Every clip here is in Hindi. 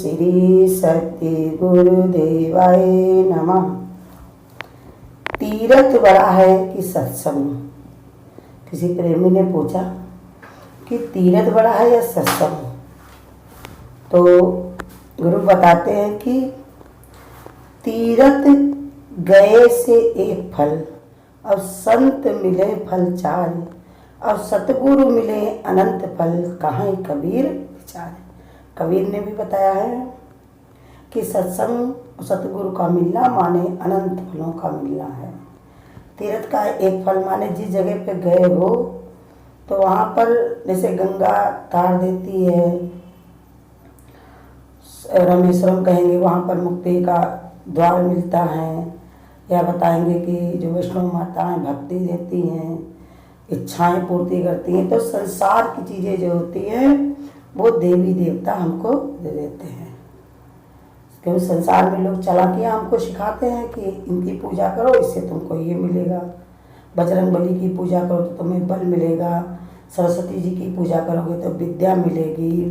श्री सत्य गुरुदेवाय नमः। तीर्थ बड़ा है कि सत्संग? किसी प्रेमी ने पूछा कि तीर्थ बड़ा है या सत्संग? तो गुरु बताते हैं कि तीर्थ गए से एक फल, और संत मिले फल चार, और सतगुरु मिले अनंत फल, कहाँ कबीर विचार। कबीर ने भी बताया है कि सत्संग सतगुरु का मिलना माने अनंत फलों का मिलना है। तीर्थ का एक फल माने जिस जगह पे गए हो तो वहाँ पर जैसे गंगा तार देती है, रामेश्वरम कहेंगे वहाँ पर मुक्ति का द्वार मिलता है, या बताएंगे कि जो वैष्णव माताएं भक्ति देती हैं, इच्छाएं पूर्ति करती हैं। तो संसार की चीज़ें जो होती हैं वो देवी देवता हमको दे देते हैं। क्योंकि संसार में लोग चालाकियाँ हमको सिखाते हैं कि इनकी पूजा करो इससे तुमको ये मिलेगा, बजरंग बली की पूजा करो तो तुम्हें बल मिलेगा, सरस्वती जी की पूजा करोगे तो विद्या मिलेगी,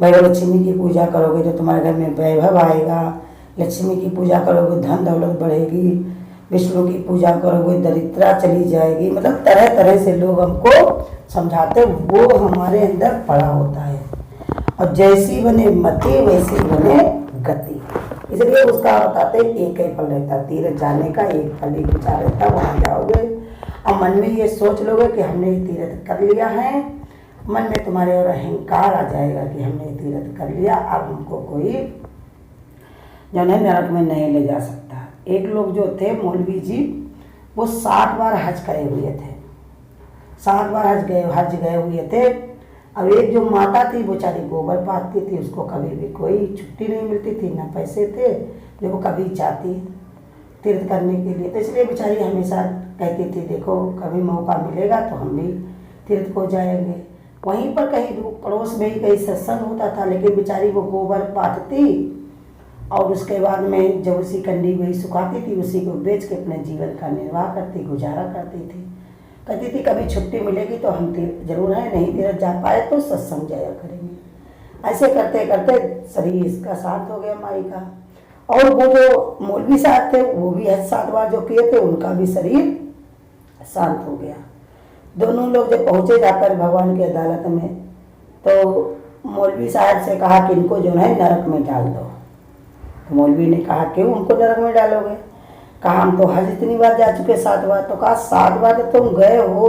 भैरव लक्ष्मी की पूजा करोगे तो तुम्हारे घर में वैभव आएगा, लक्ष्मी की पूजा करोगे धन दौलत बढ़ेगी, विष्णु की पूजा करोगे दरिद्रता चली जाएगी। मतलब तरह तरह से लोग हमको समझाते, वो हमारे अंदर पड़ा होता है। और जैसी बने मति वैसी बने गति, इसलिए उसका बताते एक ही फल रहता, तीर्थ जाने का एक फल ही विचार रहता। वहाँ जाओगे और मन में ये सोच लोगे कि हमने ये तीर्थ कर लिया है, मन में तुम्हारे और अहंकार आ जाएगा कि हमने ये तीर्थ कर लिया, अब हमको कोई जो है नरक में नहीं ले जा सकता। एक लोग जो थे मौलवी जी, वो 60 बार हज करे हुए थे, 60 बार हज गए हुए थे। अब एक जो माता थी बेचारी गोबर पाती थी, उसको कभी भी कोई छुट्टी नहीं मिलती थी, ना पैसे थे जो वो कभी जाती तीर्थ करने के लिए। तो इसलिए बेचारी हमेशा कहती थी देखो कभी मौका मिलेगा तो हम भी तीर्थ को जाएंगे। वहीं पर कहीं पड़ोस में ही कहीं सत्संग होता था, लेकिन बेचारी वो गोबर पाटती और उसके बाद में जब उसी कंडी वही सुखाती थी, उसी को बेच के अपने जीवन का निर्वाह करती, गुजारा करती थी। कहती थी कभी छुट्टी मिलेगी तो हम जरूर है, नहीं तीर्थ जा पाए तो सत्संग जाया करेंगे। ऐसे करते करते शरीर इसका शांत हो गया माई का। और वो जो मौलवी साहब थे वो भी हज 7 बार जो किए थे, उनका भी शरीर शांत हो गया। दोनों लोग जब पहुँचे जाकर भगवान की अदालत में, तो मौलवी साहब से कहा कि इनको जो है नरक में डाल दो। तो मौलवी ने कहा क्यों उनको नरक में डालोगे? कहा हम तो हज इतनी बार जा चुके 7 बार। तो कहा 7 बार तो तुम गए हो,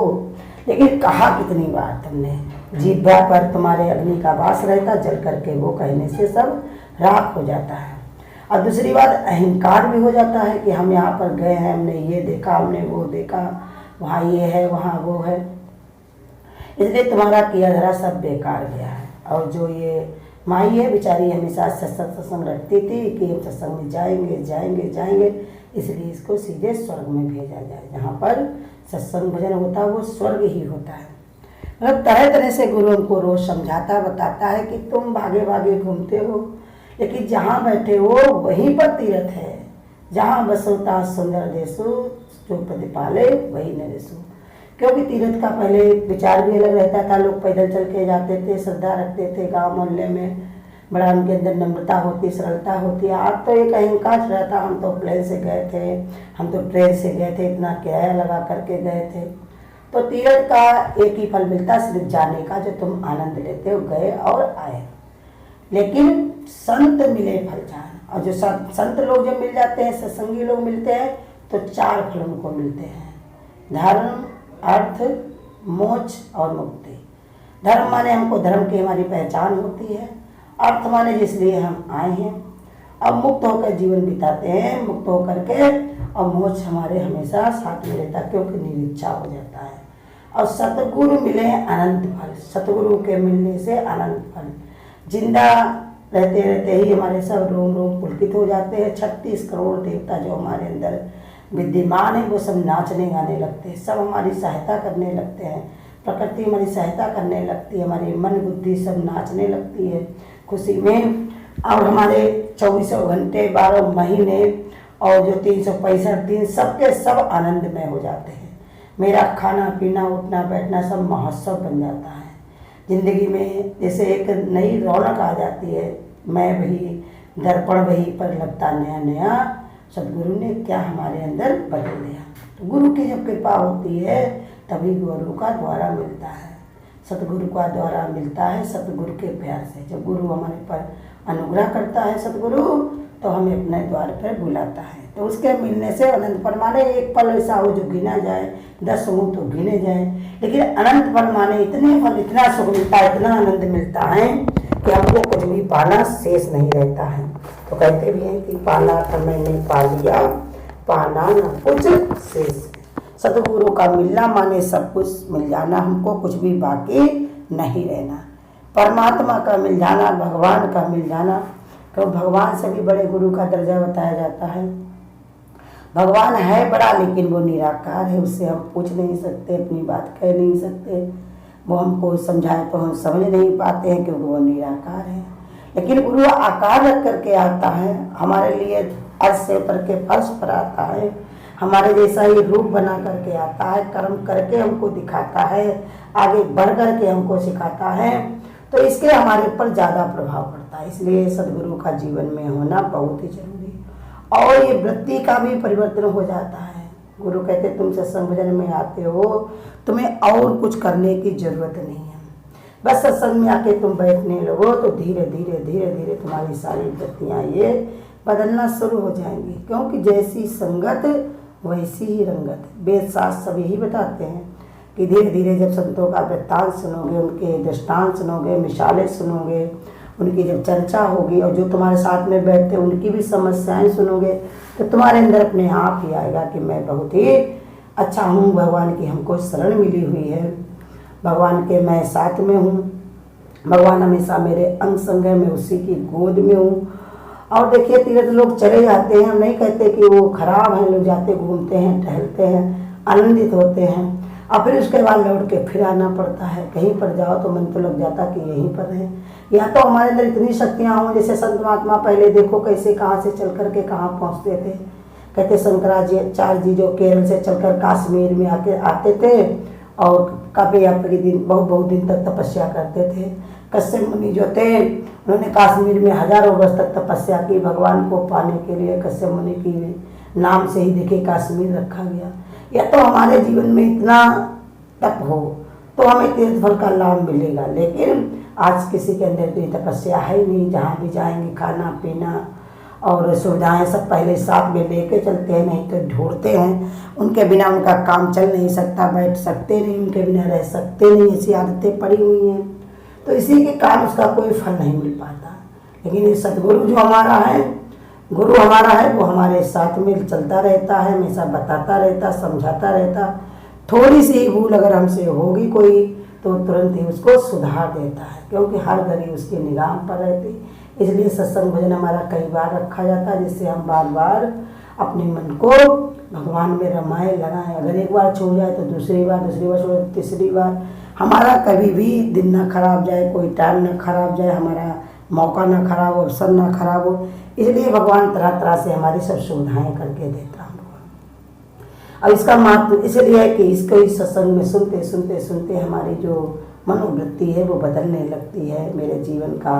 लेकिन कहा कितनी बार तुमने? जिह्वा पर तुम्हारे अग्नि का वास रहता, जल करके वो कहने से सब राख हो जाता है। और दूसरी बात अहंकार भी हो जाता है कि हम यहाँ पर गए हैं, हमने ये देखा, हमने वो देखा, वहाँ ये है वहाँ वो है, इसलिए तुम्हारा किया धरा सब बेकार गया है। और जो ये माई है बेचारी हमेशा सत्संग रखती थी कि हम सत्संग में जाएंगे जाएंगे जाएंगे, इसलिए इसको सीधे स्वर्ग में भेजा जाए। जहाँ पर सत्संग भजन होता है वो स्वर्ग ही होता है। मतलब तरह तरह से गुरु हमको रोज समझाता बताता है कि तुम भागे भागे घूमते हो, लेकिन जहाँ बैठे हो वहीं पर तीर्थ है। जहाँ बसोता सुंदर देशु, जो प्रतिपाले वही नरेशु। क्योंकि तीर्थ का पहले विचार भी अलग रहता था, लोग पैदल चल के जाते थे, श्रद्धा रखते थे, गांव मोहल्ले में बड़ा उनके अंदर नम्रता होती, सरलता होती। आज तो एक अहंकार रहता, हम तो प्लेन से गए थे, हम तो ट्रेन से गए थे, इतना किराया लगा करके गए थे। तो तीर्थ का एक ही फल मिलता, सिर्फ जाने का, जो तुम आनंद लेते हो, गए और आए। लेकिन संत मिले फल जान, और जो संत लोग जब मिल जाते हैं, सत्संगी लोग मिलते हैं, तो 4 फल उनको मिलते हैं, धर्म अर्थ मोक्ष और मुक्ति। धर्म माने हमको धर्म की हमारी पहचान होती है, अर्थ माने जिसलिए हम आए हैं, अब मुक्त होकर जीवन बिताते हैं, मुक्त होकर के, और मोक्ष हमारे हमेशा साथ में रहता क्योंकि निरीक्षा हो जाता है। और सतगुरु मिले अनंत फल, सतगुरु के मिलने से अनंत फल। जिंदा रहते रहते ही हमारे सब रोम रोम पुलकित हो जाते हैं। 36 करोड़ देवता जो हमारे अंदर विद्यमान है वो सब नाचने गाने लगते हैं, सब हमारी सहायता करने लगते हैं, प्रकृति हमारी सहायता करने लगती है, हमारी मन बुद्धि सब नाचने लगती है खुशी में। और हमारे 24 घंटे 12 महीने और जो 365 दिन सबके सब आनंद में हो जाते हैं। मेरा खाना पीना उठना बैठना सब महोत्सव बन जाता है। ज़िंदगी में जैसे एक नई रौनक आ जाती है, मैं वही दर्पण वही पर लगता नया नया, सदगुरु ने क्या हमारे अंदर बदल दिया। तो गुरु की जब कृपा होती है तभी गुरु का द्वारा मिलता है, सतगुरु का द्वारा मिलता है, सतगुरु के प्यार से। जब गुरु हमारे पर अनुग्रह करता है सतगुरु, तो हमें अपने द्वार पर बुलाता है। तो उसके मिलने से अनंत परमाने एक पल ऐसा हो जो गिना जाए, 10 हो तो गिने जाए, लेकिन अनंत परमाने इतने पल इतना सुख मिलता है, इतना आनंद मिलता है कि हमको कुछ भी पाना शेष नहीं रहता है। तो कहते भी हैं कि पाना तो मैंने पा लिया, पाना न कुछ शेष। सतगुरु का मिलना माने सब कुछ मिल जाना, हमको कुछ भी बाकी नहीं रहना। परमात्मा का मिल जाना, भगवान का मिल जाना, तो भगवान से भी बड़े गुरु का दर्जा बताया जाता है। भगवान है बड़ा लेकिन वो निराकार है, उससे हम पूछ नहीं सकते, अपनी बात कह नहीं सकते, वो हमको समझाए तो हम समझ नहीं पाते हैं क्योंकि वो निराकार है। लेकिन गुरु आकार रख करके आता है, हमारे लिए अर्श से उतर के फर्श पर आता है, हमारे जैसा ही रूप बना करके आता है, कर्म करके हमको दिखाता है, आगे बढ़ करके हमको सिखाता है। तो इसके हमारे ऊपर ज़्यादा प्रभाव पड़ता है, इसलिए सदगुरु का जीवन में होना बहुत ही जरूरी। और ये वृत्ति का भी परिवर्तन हो जाता है। गुरु कहते तुम सत्संग भजन में आते हो, तुम्हें और कुछ करने की जरूरत नहीं है, बस सत्संग में आके तुम बैठने लगो तो धीरे धीरे धीरे धीरे तुम्हारी सारी वृत्तियाँ ये बदलना शुरू हो जाएंगी। क्योंकि जैसी संगत वैसी ही रंगत, वेद शास्त्र सब यही बताते हैं कि धीरे धीरे जब संतों का वृत्तांत सुनोगे, उनके दृष्टांत सुनोगे, मिसालें सुनोगे, उनकी जब चर्चा होगी और जो तुम्हारे साथ में बैठते उनकी भी समस्याएं सुनोगे, तो तुम्हारे अंदर अपने आप ही आएगा कि मैं बहुत ही अच्छा हूँ, भगवान की हमको शरण मिली हुई है, भगवान के मैं साथ में हूँ, भगवान हमेशा मेरे अंग संग है, मैं उसी की गोद में हूँ। और देखिए तीर्थ लोग चले जाते हैं, हम नहीं कहते कि वो खराब हैं, लोग जाते घूमते हैं, टहलते हैं, आनंदित होते हैं, और फिर उसके बाद लौट के फिर आना पड़ता है। कहीं पर जाओ तो मन तो लग जाता कि यहीं पर है। या तो हमारे अंदर इतनी शक्तियाँ हों, जैसे संत महात्मा पहले देखो कैसे कहाँ से चल कर के कहाँ पहुँचते थे। कहते शंकराचार्य जी जो केरल से चलकर कश्मीर में आते थे और काफ़ी के दिन बहुत दिन तक तपस्या करते थे। कश्यप मुनि जो थे उन्होंने कश्मीर में हजारों वर्ष तक तपस्या की भगवान को पाने के लिए। कश्यप मुनि की नाम से ही देखिए कश्मीर रखा गया। या तो हमारे जीवन में इतना तप हो तो हमें तीर्थ फल का लाभ मिलेगा, लेकिन आज किसी के अंदर कोई तपस्या है नहीं। जहाँ भी जाएंगे खाना पीना और सुविधाएं सब पहले साथ में लेके चलते हैं, नहीं तो ढूंढते हैं। उनके बिना उनका काम चल नहीं सकता, बैठ सकते नहीं, उनके बिना रह सकते नहीं, ऐसी आदतें पड़ी हुई हैं। तो इसी के कारण उसका कोई फल नहीं मिल पाता। लेकिन ये सतगुरु जो हमारा है, गुरु हमारा है, वो हमारे साथ में चलता रहता है, हमेशा बताता रहता, समझाता रहता। थोड़ी सी ही भूल अगर हमसे होगी कोई तो तुरंत ही उसको सुधार देता है, क्योंकि हर घड़ी उसकी निगाह पर रहती। इसलिए सत्संग भजन हमारा कई बार रखा जाता है, जिससे हम बार बार अपने मन को भगवान में रमाए लगाएं। अगर एक बार छूट जाए तो दूसरी बार छोड़, तीसरी बार। हमारा कभी भी दिन ना खराब जाए, कोई टाइम ना खराब जाए, हमारा मौका ना खराब हो, अवसर ना खराब हो। इसलिए भगवान तरह तरह से हमारी सब सुविधाएं करके देता है। और इसका महत्व इसलिए है कि इसको इस सत्संग में सुनते सुनते सुनते हमारी जो मनोवृत्ति है वो बदलने लगती है, मेरे जीवन का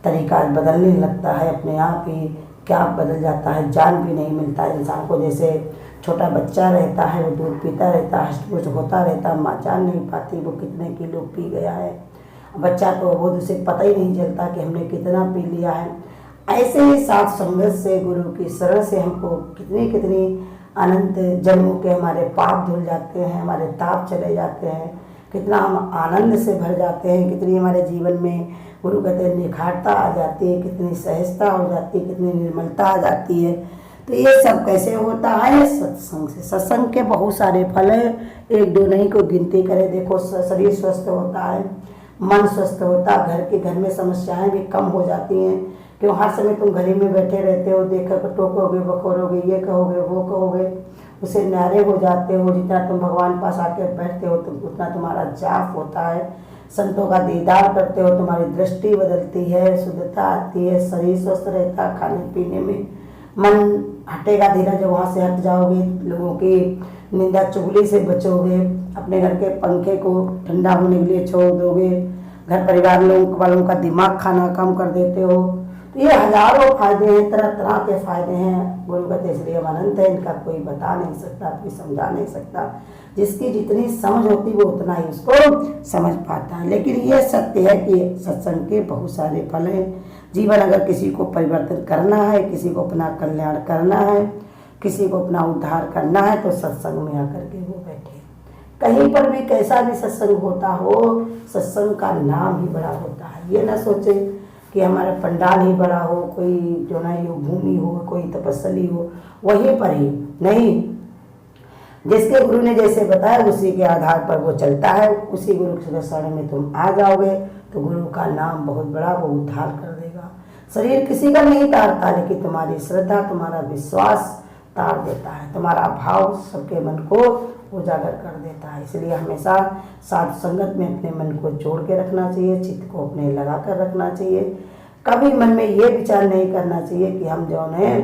तरीका बदलने लगता है, अपने आप ही क्या बदल जाता है, जान भी नहीं मिलता है इंसान को। जैसे छोटा बच्चा रहता है, वो दूध पीता रहता है, हष्ट पुष्ट होता रहता है, माँ जान नहीं पाती वो कितने किलो पी गया है। बच्चा तो वो उसे पता ही नहीं चलता कि हमने कितना पी लिया है। ऐसे ही साथ संगत से, गुरु की शरण से हमको कितनी कितनी अनंत जन्मों के हमारे पाप धुल जाते हैं, हमारे ताप चले जाते हैं, कितना हम आनंद से भर जाते हैं, कितनी हमारे जीवन में गुरु कहते हैं निखारता आ जाती है, कितनी सहजता हो जाती है, कितनी निर्मलता आ जाती है। तो ये सब कैसे होता है? सत्संग से। सत्संग के बहुत सारे फल हैं, एक दो नहीं को गिनती करें। देखो शरीर स्वस्थ होता है, मन स्वस्थ होता है, घर में समस्याएं भी कम हो जाती हैं। क्यों हर समय तुम घर ही में बैठे रहते हो, देखकर टोकोगे बखोरोगे, ये कहोगे वो कहोगे, उसे न्यारे हो जाते हो। जितना तुम भगवान पास आके बैठते हो तो उतना तुम्हारा जाप होता है, संतों का दीदार करते हो, तुम्हारी दृष्टि बदलती है, शुद्धता आती है, शरीर स्वस्थ रहता है, खाने पीने में मन हटेगा धीरे। जब वहाँ से हट जाओगे, लोगों की निंदा चुगली से बचोगे, अपने घर के पंखे को ठंडा होने के लिए छोड़ दोगे, घर परिवार वालों का दिमाग खाना कम कर देते हो, तो ये हजारों फायदे हैं, तरह तरह के फायदे हैं। गुरुगत इसलिए अनंत है, इनका कोई बता नहीं सकता, कोई समझा नहीं सकता। जिसकी जितनी समझ होती वो उतना ही उसको समझ पाता है। लेकिन ये सत्य है कि सत्संग के बहुत सारे फल हैं। जीवन अगर किसी को परिवर्तन करना है, किसी को अपना कल्याण करना है, किसी को अपना उद्धार करना है, तो सत्संग में आकर के वो बैठे। कहीं पर भी कैसा भी सत्संग होता हो, सत्संग का नाम ही बड़ा होता है। ये ना सोचे कि हमारा पंडाल ही बड़ा हो, कोई जो ना यो भूमि हो, कोई तपस्ली हो, वहीं पर ही नहीं। जिसके गुरु ने जैसे बताया उसी के आधार पर वो चलता है। उसी गुरु के शरण में तुम आ जाओगे तो गुरु का नाम बहुत बड़ा, वो उद्धार कर देगा। शरीर किसी का नहीं तारता, लेकिन तुम्हारी श्रद्धा, तुम्हारा विश्वास तार देता है। तुम्हारा भाव सबके मन को उजागर कर देता है। इसलिए हमेशा साध संगत में अपने मन को जोड़ के रखना चाहिए, चित्त को अपने लगा कर रखना चाहिए। कभी मन में ये विचार नहीं करना चाहिए कि हम जो है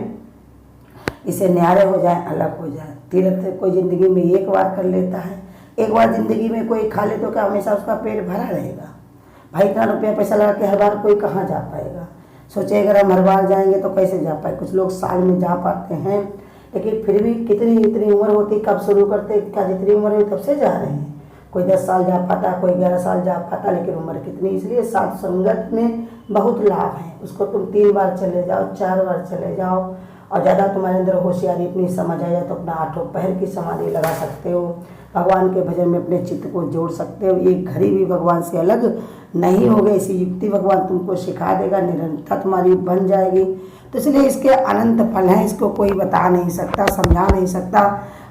इसे न्यारे हो जाए, अलग हो जाए। तीर्थ कोई जिंदगी में एक बार कर लेता है, एक बार जिंदगी में कोई खा ले तो क्या हमेशा उसका पेट भरा रहेगा? भाई इतना रुपया पैसा लगा के हर बार कोई कहाँ जा पाएगा? सोचे अगर हम हर बार जाएंगे तो कैसे जा पाए? कुछ लोग साल में जा पाते हैं, लेकिन फिर भी कितनी इतनी उम्र होती, कब शुरू करते, क्या जितनी उम्र हुई तब से जा रहे हैं। कोई 10 साल जा पाता, कोई 11 साल जा पाता, लेकिन उम्र कितनी। इसलिए साध संगत में बहुत लाभ है। उसको तुम 3 बार चले जाओ, 4 बार चले जाओ, और ज़्यादा तुम्हारे अंदर होशियारी इतनी समझ आ जाए तो अपना 8 पहर की समाधि लगा सकते हो। भगवान के भजन में अपने चित्त को जोड़ सकते हो। एक घड़ी भी भगवान से अलग नहीं होगे, ऐसी युक्ति भगवान तुमको सिखा देगा, निरंतर तुम्हारी बन जाएगी। तो इसलिए इसके अनंत फल हैं, इसको कोई बता नहीं सकता, समझा नहीं सकता।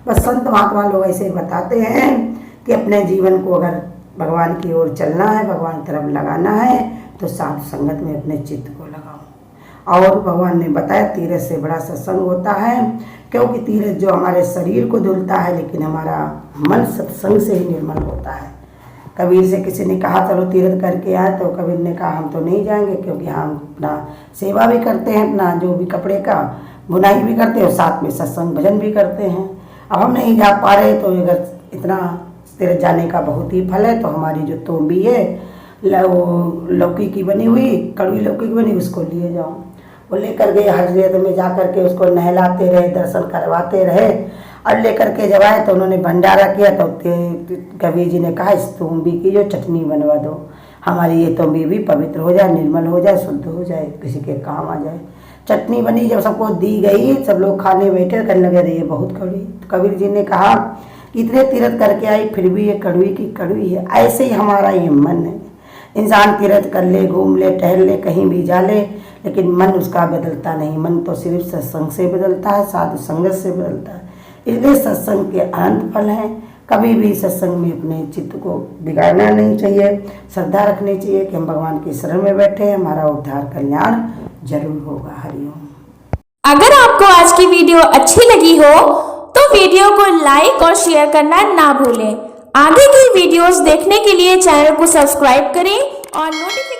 बस संत महात्मा लोग ऐसे बताते हैं कि अपने जीवन को अगर भगवान की ओर चलना है, भगवान की तरफ लगाना है, तो साधु संगत में अपने चित्त को लगाओ। और भगवान ने बताया तीर्थ से बड़ा सत्संग होता है, क्योंकि तीर्थ जो हमारे शरीर को धुलता है, लेकिन हमारा मन सत्संग से ही निर्मल होता है। कबीर से किसी ने कहा चलो तीर्थ करके आए, तो कबीर ने कहा हम तो नहीं जाएंगे, क्योंकि हम अपना सेवा भी करते हैं, अपना जो भी कपड़े का बुनाई भी करते हैं और साथ में सत्संग भजन भी करते हैं। अब हम नहीं जा पा रहे, तो अगर इतना तीर्थ जाने का बहुत ही फल है, तो हमारी जो तोंबी है लौकी की बनी हुई, कड़वी लौकी की बनी, उसको लिए जाओ। वो लेकर गए, हजरत में जा कर के उसको नहलाते रहे, दर्शन करवाते रहे, और लेकर के जब आए तो उन्होंने भंडारा किया। तो कबीर जी ने कहा इस तोंबी की जो चटनी बनवा दो, हमारी ये तोंबी भी पवित्र हो जाए, निर्मल हो जाए, शुद्ध हो जाए, किसी के काम आ जाए। चटनी बनी, जब सबको दी गई, सब लोग खाने बैठे, कहने लगे ये बहुत कड़वी। तो कबीर जी ने कहा इतने तीर्थ करके आई फिर भी ये कड़वी की कड़वी है। ऐसे ही हमारा ये मन है। इंसान तीर्थ कर ले, घूम ले, टहल ले, कहीं भी जा ले, लेकिन मन उसका बदलता नहीं। मन तो सिर्फ सत्संग से बदलता है, साधु संगत से बदलता है। इसलिए सत्संग के अनंत फल हैं। कभी भी सत्संग में अपने चित्त को बिगाड़ना नहीं चाहिए, श्रद्धा रखनी चाहिए कि हम भगवान की शरण में बैठे हैं, हमारा उद्धार कल्याण जरूर होगा। हरिओम। अगर आपको आज की वीडियो अच्छी लगी हो तो वीडियो को लाइक और शेयर करना ना भूलें। आगे की वीडियोस देखने के लिए चैनल को सब्सक्राइब करें और नोटिफिकेशन